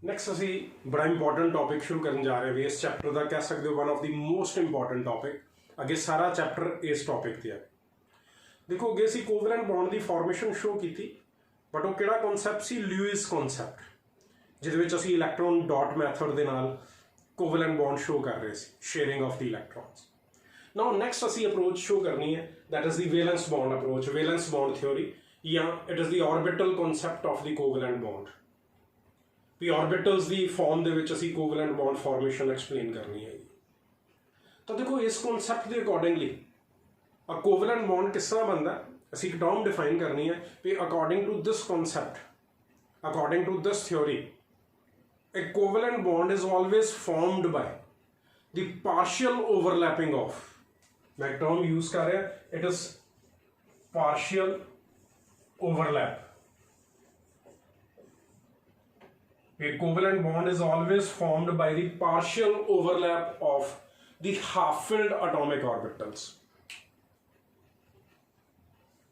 Next असी बड़ा important topic शुरू करने जा रहे हैं इस चैप्टर का, कह सकते हो one of the most important topic. अगे सारा चैप्टर इस टॉपिक से है। देखो अगे असी कोवलेंट बॉन्ड की फॉर्मेशन शो की थी, बट वो किहड़ा कॉन्सैप्ट सी? ल्यूइस कॉन्सैप्ट, जिहदे असी इलैक्ट्रॉन डॉट मैथड के नाल कोवलेंट बॉन्ड शो कर रहे थे, sharing of the electrons. Now next असी अप्रोच शो करनी है, that is the valence bond approach, valence bond theory, या it is the orbital concept of the covalent bond. भी ऑर्बिटल्स की फॉर्म दे विच असी कोवलेंट बॉन्ड फॉर्मेशन एक्सप्लेन करनी है। तो देखो इस कॉन्सैप्ट के अकॉर्डिंगली अ कोवलेंट बॉन्ड किस तरह बनता है, असी एक टर्म डिफाइन करनी है भी according to this concept, according to this theory, a covalent bond is always formed by the partial overlapping of, मैं टर्म यूज कर रहा है, it is partial overlap. A covalent bond is always formed by the partial overlap of the half-filled atomic orbitals.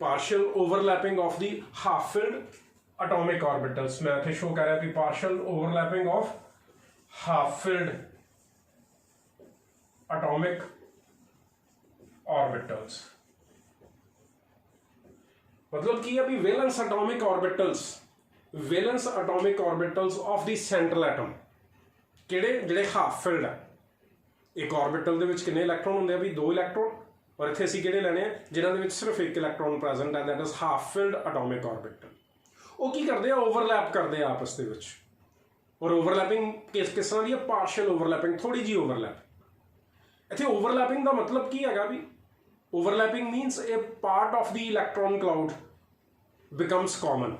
Partial overlapping of the half-filled atomic orbitals. मैं इत्थे show कर रहा कि partial overlapping of half-filled atomic orbitals. मतलब कि अभी valence atomic orbitals, valence atomic orbitals of the central atom किहड़े जिहड़े हाफ फिल्ड है। एक ऑर्बिटल दे विच कितने इलैक्ट्रॉन होंदे आ? भी 2 इलैक्ट्रॉन, और इत्थे असीं किहड़े लैणे आ जिन्हां दे विच सिर्फ एक इलैक्ट्रॉन प्रेजेंट है, that is half filled atomic orbital. वो की करते हैं? ओवरलैप करते हैं आपस दे विच। और ओवरलैपिंग किस तरह की है? पार्शियल ओवरलैपिंग, थोड़ी जी ओवरलैप। इत्थे ओवरलैपिंग का मतलब की है भी? Overlapping मीनस A part of the electron cloud becomes common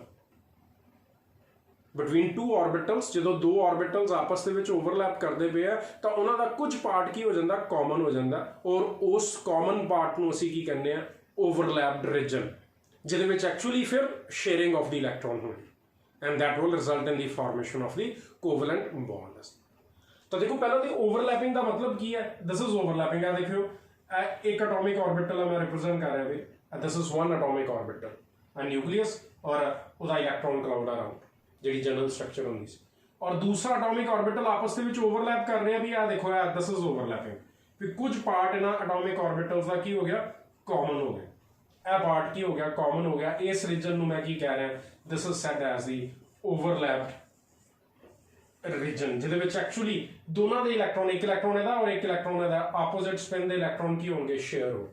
between two orbitals. जो दो ऑर्बिटल्स आपस दे विच ओवरलैप करते पे है तो उन्हां दा कुछ पार्ट की हो जाता, कॉमन हो जाता, और उस कॉमन पार्ट नूं असीं की कहने आ? ओवरलैप्ड रीजन, जिहदे विच एक्चुअली फिर शेयरिंग ऑफ द इलैक्ट्रॉन होगी, and that will result in the formation of the covalent bond. तो देखो पहले तो ओवरलैपिंग का मतलब की है? This is overlapping. है देखो एक एटॉमिक ऑर्बिटल मैं रिप्रेजेंट कर रहा है, this is one atomic orbital, a nucleus और उसका इलैक्ट्रॉन क्लाउड अराउंड, जी जनरल स्ट्रक्चर होंगी सी। और दूसरा एटॉमिक ऑर्बिटल आपस के ओवरलैप कर रहे हैं भी। आ देखो यार, दिस इज ओवरलैपिंग। फिर कुछ पार्ट इन्हां एटॉमिक ऑर्बिटल्स का की हो गया? कॉमन हो गया। यह पार्ट की हो गया? कॉमन हो गया। इस रीजन में मैं की कह रहा, this is said as the overlapped region, जिहदे विच एक्चुअली दोनों के इलैक्ट्रॉन, एक इलैक्ट्रॉन इहदा और एक इलैक्ट्रॉन इहदा, आपोजिट स्पिन के इलैक्ट्रॉन की होंगे? शेयर हो,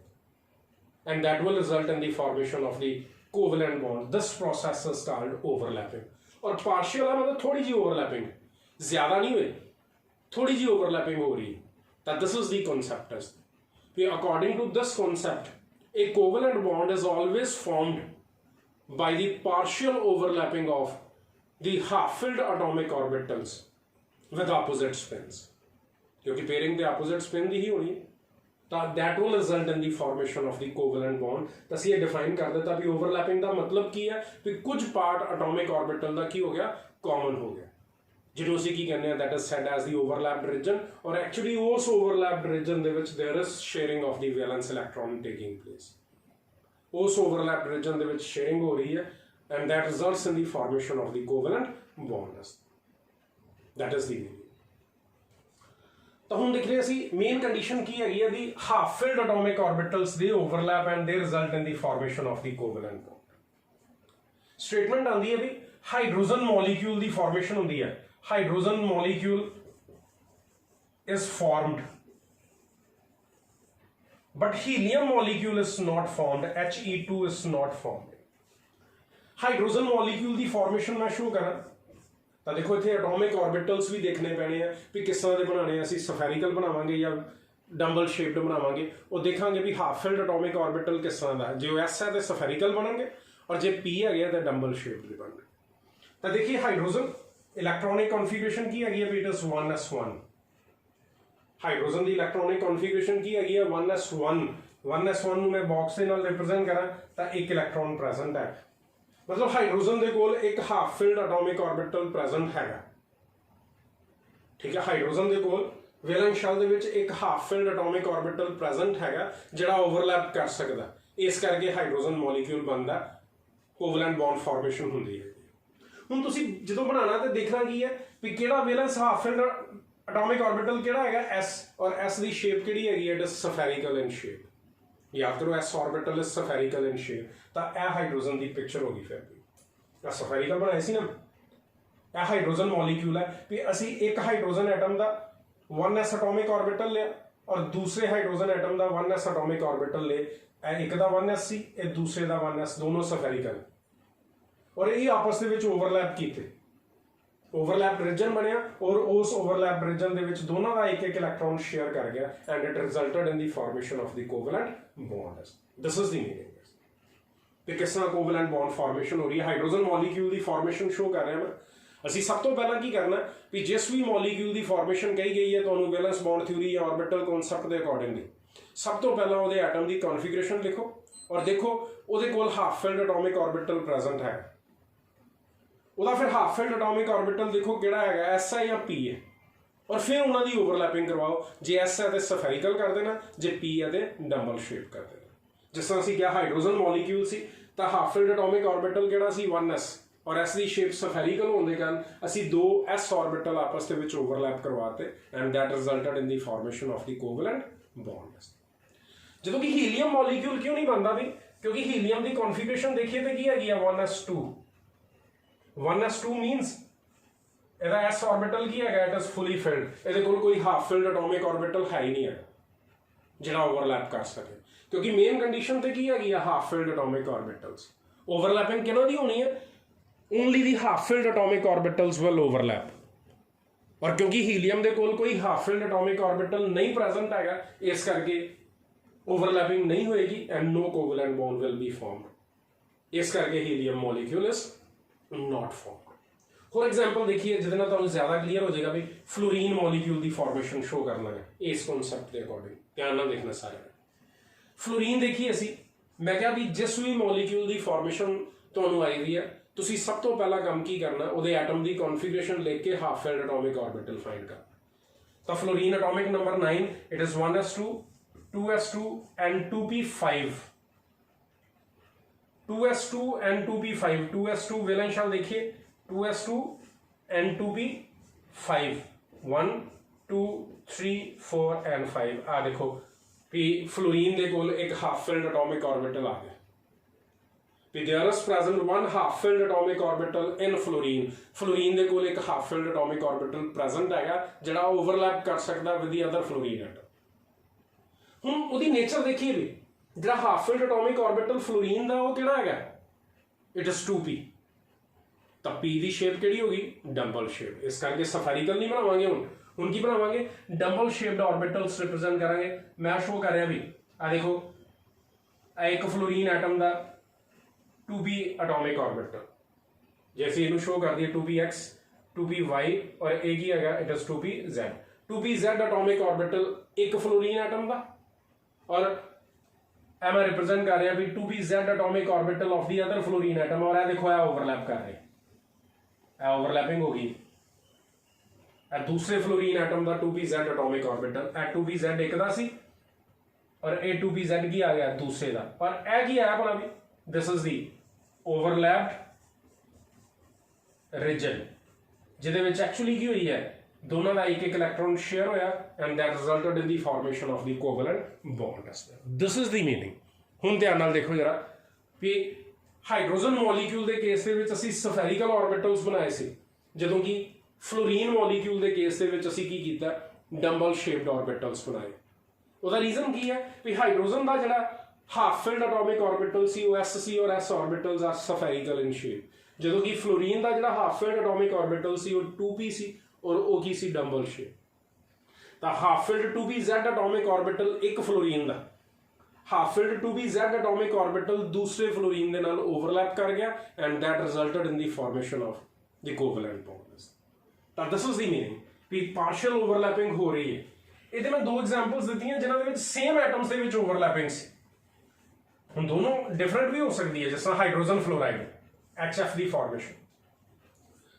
and that will result in the formation of the covalent bond. This process is called overlapping. और पार्शियल है मतलब थोड़ी जी ओवरलैपिंग, ज्यादा नहीं हुई, थोड़ी जी ओवरलैपिंग हो रही है। This is the concept. According to this concept, a covalent bond is always formed by the partial overlapping of the half-filled atomic orbitals with opposite spins, क्योंकि पेयरिंग the opposite spin दी ही होनी, तो that will result in the formation of the covalent bond। तो असीं ये define कर दिता भी overlapping का मतलब की है कि कुछ पार्ट एटॉमिक ऑर्बिटल का की हो गया? कॉमन हो गया, जिन्हों असीं की कहने that is said as the overlapped region. और एक्चुअली उस overlapped region the which there is sharing of the valence electron taking place. उस overlapped region the which sharing हो रही है, and that results in the formation of the covalent bond. That is the meaning. तो हम देख रहे हैं main condition की है the half filled atomic orbitals they overlap and they result in the formation of the covalent bond. Statement आंदी है भी हाइड्रोजन मॉलिक्यूल दी फॉर्मेशन होंदी है। Hydrogen molecule is formed, but helium molecule is not formed, He2 is not formed। Hydrogen molecule की formation मैं show करा तो देखो इतने एटॉमिक ऑर्बिटल्स भी देखने पैने हैं भी किस तरह के बनाने, असीं सफेरिकल बनावांगे या डंबल शेप्ड बनावांगे। और देखांगे भी हाफ फिल्ड एटॉमिक ऑर्बिटल किस तरह का, जो एस है तो सफेरिकल बनेंगे, और जो पी है तो डंबल शेप्ड बनने। तो देखिए हाइड्रोजन इलैक्ट्रॉनिक कॉन्फिगरेशन की है इट इज 1s1। हाइड्रोजन की इलैक्ट्रॉनिक कॉन्फिगरेशन की है 1s1। 1s1 मैं बॉक्स के नाल रिप्रेजेंट करा तो एक इलैक्ट्रॉन प्रेजेंट है, मतलब हाइड्रोजन के कोल एक half filled atomic orbital present है। ठीक है, हाइड्रोजन के कोल वैलेंस शेल दे विच एक half filled atomic orbital present है जिहड़ा ओवरलैप कर सकता, इस करके हाइड्रोजन मॉलिक्यूल बनता, कोवलेंट बॉन्ड फॉर्मेशन होंदी है। ਹੁਣ ਤੁਸੀਂ ਜਦੋਂ ਬਣਾਉਣਾ ਤੇ ਦੇਖਣਾ ਕੀ ਹੈ ਵੀ ਕਿਹੜਾ valence half filled atomic orbital केड़ा है एस और एस की शेप केड़ी है it is spherical in shape याद करो S orbital is spherical in shape तो यह हाइड्रोजन की पिक्चर होगी फिर सफेरिकल बनाया सी ना यह हाइड्रोजन मॉलिक्यूल है भी असी एक हाइड्रोजन एटम का 1s एटॉमिक ऑर्बिटल लिया और दूसरे हाइड्रोजन एटम का 1s एटॉमिक ऑर्बिटल ले एक का 1s सी दूसरे का 1s दोनों सफेरिकल और ये आपस के ओवरलैप किए ओवरलैप रीजन बनया और उस ओवरलैप रीजन दे विच दोनों का एक इलेक्ट्रॉन शेयर कर गया and it resulted in the formation of the covalent bond this is the meaning कि किस तरह कोवलेंट बॉन्ड फॉर्मेशन हो रही है हाइड्रोजन मॉलिक्यूल की फॉर्मेशन शो कर रहे हैं ਅਸੀਂ सब तो पहला की करना भी जिस भी मॉलिक्यूल की फॉर्मेशन कही गई है तो वैलेंस बॉन्ड थ्योरी या ऑर्बिटल कॉन्सैप्ट के अकॉर्डिंगली सब तो पहला वो एटम की कॉन्फिगरेशन लिखो और देखो वो half filled atomic orbital present है ਉਹਦਾ फिर हाफ फिल्ड एटॉमिक ऑर्बिटल देखो ਕਿਹੜਾ ਹੈਗਾ एस है या पी है और फिर ਉਹਨਾਂ ਦੀ ओवरलैपिंग करवाओ जे एस है तो सफेरिकल कर देना जे पी है तो डबल शेप कर देना जिस तरह ਅਸੀਂ ਕਿਹਾ ਹਾਈਡਰੋਜਨ ਮੋਲੀਕਿਊਲ ਸੀ ਤਾਂ ਹਾਫ ਫਿਲਡ ਐਟॉमिक ऑर्बिटल ਕਿਹੜਾ ਸੀ 1s और एस की शेप सफेरिकल होने के कारण ਅਸੀਂ दो एस ऑर्बिटल आपस ਦੇ ਵਿੱਚ ओवरलैप करवाते and that resulted in the formation of the covalent bond ਜਦੋਂ कि हीलियम मॉलिक्यूल क्यों नहीं बनता भी क्योंकि हीलियम की कॉन्फिगरेशन देखिए तो की है 1s2 1s2 मीनस ਇਹਦਾ s ऑर्बिटल ਕੀ ਹੈਗਾ ਇਟ ਇਜ਼ ਫੁੱਲੀ ਫਿਲਡ ਇਹਦੇ ਕੋਲ ਕੋਈ ਹਾਫ ਫਿਲਡ ਐਟॉमिक ऑर्बिटल ਹੈ ਹੀ ਨਹੀਂ ਹੈ ਜਿਹੜਾ ਓਵਰਲੈਪ ਕਰ ਸਕੇ ਕਿਉਂਕਿ ਮੇਨ ਕੰਡੀਸ਼ਨ ਤੇ ਕੀ ਹੈਗੀ ਆ half filled atomic orbitals overlapping ਕਿਹਨਾਂ ਦੀ ਹੋਣੀ ਹੈ only the half filled atomic orbitals will overlap ਔਰ ਕਿਉਂਕਿ ਹੀਲੀਅਮ ਦੇ ਕੋਲ ਕੋਈ ਹਾਫ ਫਿਲਡ ਐਟॉमिक ऑर्बिटल ਨਹੀਂ ਪ੍ਰੈਜ਼ੈਂਟ ਹੈਗਾ ਇਸ ਕਰਕੇ ਓਵਰਲੈਪਿੰਗ ਨਹੀਂ ਹੋਏਗੀ and no covalent bond will be formed ਇਸ ਕਰਕੇ helium molecule is not formed for example देखिए जितना तो ज्यादा क्लियर हो जाएगा भी फ्लोरीन मॉलिक्यूल की फॉर्मेशन शो करना है इस कॉन्सेप्ट के अकॉर्डिंग ध्यान ना देखना सारे फ्लोरीन देखिए असी मैं क्या भी जिस भी मॉलिक्यूल की फॉर्मेशन ਤੁਹਾਨੂੰ आई हुई है ਤੁਸੀਂ सब तो पहला काम की करना ਉਹਦੇ एटम की कॉन्फिगरेशन लिख के half filled atomic orbital find करना तो fluorine atomic number 9 it is 1s2 2s2 and 2p5 2s2 and 2p5 2s2 valence shell देखिए 2s2 and 2p5 1 2 3 4 and 5 आ देखो भी फ्लोरीन दे कोल एक हाफ फिल्ड एटॉमिक ऑर्बिटल आ गया भी there is present one half filled atomic orbital in fluorine fluorine दे कोल एक half filled atomic orbital present हैगा जिहड़ा ओवरलैप कर सकदा with the other fluorine atom हुण ओदी नेचर देखिए भी ਜਿਹੜਾ half filled atomic orbital fluorine ਦਾ ਉਹ ਕਿਹੜਾ ਹੈਗਾ ਇਟ ਇਜ਼ 2p ਤਾਂ p ਦੀ ਸ਼ੇਪ ਕਿਹੜੀ ਹੋਗੀ ਡਬਲ ਸ਼ੇਪ ਇਸ ਕਰਕੇ ਸਫੈਰਿਕਲ ਨਹੀਂ ਬਣਾਵਾਂਗੇ ਹੁਣ ਕੀ ਬਣਾਵਾਂਗੇ ਡਬਲ ਸ਼ੇਪਡ ऑर्बिटल्स ਰਿਪਰੈਜ਼ੈਂਟ ਕਰਾਂਗੇ ਮੈਂ ਸ਼ੋ ਕਰ ਰਿਹਾ ਵੀ ਆ ਦੇਖੋ ਆ ਇੱਕ फ्लोरीन ਐਟਮ ਦਾ 2p ਐਟॉमिक ऑर्बिटल जैसे ਇਹਨੂੰ ਸ਼ੋ ਕਰ ਦਈਏ 2px 2py और ਇਹ ਕੀ ਹੈਗਾ it is 2pz 2pz atomic orbital ਇੱਕ फ्लोरीन ਐਟਮ ਦਾ और मैं रिप्रेजेंट कर रहा भी 2pz atomic orbital of the other fluorine atom और देखो ओवरलैप कर रहे ओवरलैपिंग होगी दूसरे फ्लोरीन एटम का 2pz एटॉमिक ऑर्बिटल 2pz एक दा सी और ए 2pz की आ गया दूसरे का और यह की है भला भी this is the overlapped region जिहदे विच एक्चुअली की हुई है दोनों का एक इलेक्ट्रॉन शेयर होया and that resulted in the formation of the covalent bond this is the meaning हुण ध्यान नाल देखो जरा भी हाइड्रोजन मॉलिक्यूल के केस दे विच असीं सफेरिकल ऑर्बिटल्स बनाए सी जदों कि फ्लोरीन मॉलिक्यूल के केस दे विच असीं की कीता डबल शेप्ड ऑर्बिटल्स बनाए ਉਹਦਾ रीजन की है भी हाइड्रोजन का जिहड़ा हाफ फिल्ड एटॉमिक ऑर्बिटल सी ओ एस सी और S orbitals are spherical in shape जदों कि फ्लोरीन का जिहड़ा हाफ फिल्ड एटॉमिक ऑर्बिटल सी वो 2p सी और वो की सी डबल शेप तो half filled 2pz atomic orbital एक फ्लोरीन का half filled 2pz atomic orbital दूसरे फ्लोरीन के नाल ओवरलैप कर गया and that resulted in the formation of the covalent bond तो दिस इज द मीनिंग भी पार्शियल ओवरलैपिंग हो रही है ये मैं दो एग्जांपल्स दी हैं जिन्होंने सेम एटम्स के ओवरलैपिंग सी हुण दोनों डिफरेंट भी हो सकती है जिस तरह हाइड्रोजन फ्लोराइड HF की फॉर्मेशन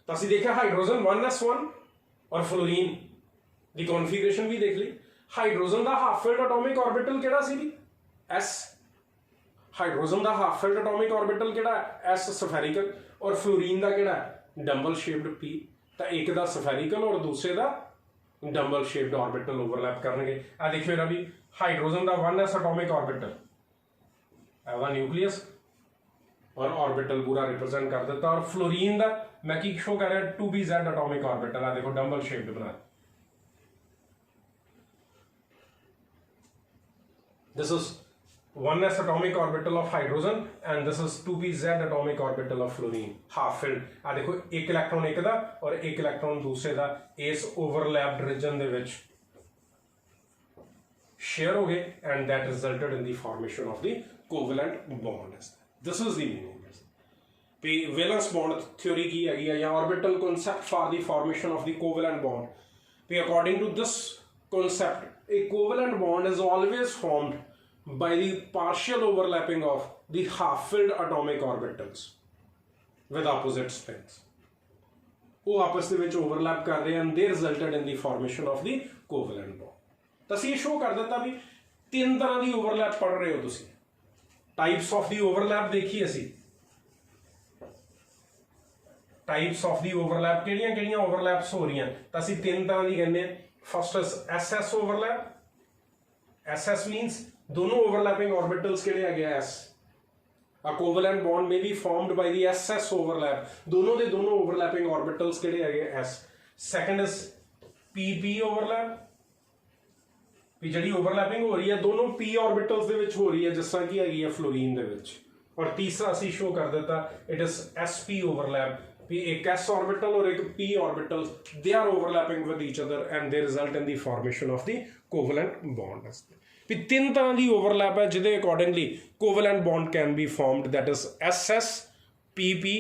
तो असीं देखा हाइड्रोजन 1s1 और फ्लोरीन की कॉन्फिगरेशन भी देख ली हाइड्रोजन का हाफ फिल्ड एटॉमिक ऑर्बिटल केड़ा सी भी S हाइड्रोजन का हाफ फिल्ड एटॉमिक ऑर्बिटल केड़ा S सफेरिकल और फ्लोरीन का केड़ा डंबल शेप्ड पी, तो एक दा सफेरिकल और दूसरे दा डंबल शेप्ड ऑर्बिटल ओवरलैप करनगे। आ देखियो इहदा भी हाइड्रोजन का 1s एटॉमिक ऑर्बिटल, एदा न्यूक्लियस और ऑर्बिटल पूरा रिप्रेजेंट कर दिता। और फ्लोरीन का मैं की शो कर रहा 2pz एटॉमिक ऑर्बिटल, आ देखो डंबल शेप्ड बना। This is 1s atomic orbital of hydrogen and this is 2pz atomic orbital of fluorine, half filled। आ देखो एक इलेक्ट्रॉन एक दा और एक इलेक्ट्रॉन दूसरे दा इस overlapped region the which share हो गए and that resulted in the formation of the covalent bond। this is the meaning। भी वैलेंस बॉन्ड थ्योरी की है या orbital concept for the formation of the covalent bond। भी according to this concept a covalent bond is always formed by the partial overlapping of the half-filled atomic orbitals with opposite spins। वो आपस ਦੇ ਵਿੱਚ overlap कर रहे हैं and they resulted in the formation of the covalent bond। ਤਾਂ ਅਸੀਂ ਇਹ ਸ਼ੋ ਕਰ ਦਿੱਤਾ ਵੀ ਤਿੰਨ ਤਰ੍ਹਾਂ ਦੀ overlap ਪੜ ਰਹੇ ਹੋ ਤੁਸੀਂ। types of the overlap ਦੇਖੀ ਅਸੀਂ, types of the overlap ਕਿਹੜੀਆਂ overlaps ਹੋ ਰਹੀਆਂ, ਤਾਂ ਅਸੀਂ ਤਿੰਨ ਤਰ੍ਹਾਂ ਦੀ ਕਹਿੰਦੇ ਆ। first is SS overlap। SS means दोनों overlapping orbitals के लिए आ गया S। A covalent bond may be formed by the SS overlap। दोनों दे दोनों overlapping orbitals के लिए आ गया S। Second is PP overlap। भी जड़ी overlapping हो रही है दोनों P orbitals दे विच हो रही है जिस तरह की आई है फ्लोरीन दे विच। और तीसरा असी शो कर देता it is SP overlap। भी एक S orbital और एक P orbital they are overlapping with each other and they result in the formation of the covalent bond। भी तीन तरह की ओवरलैप है जिहदे accordingly covalent bond can be formed, that is SS, PP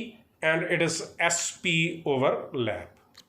and it is SP overlap.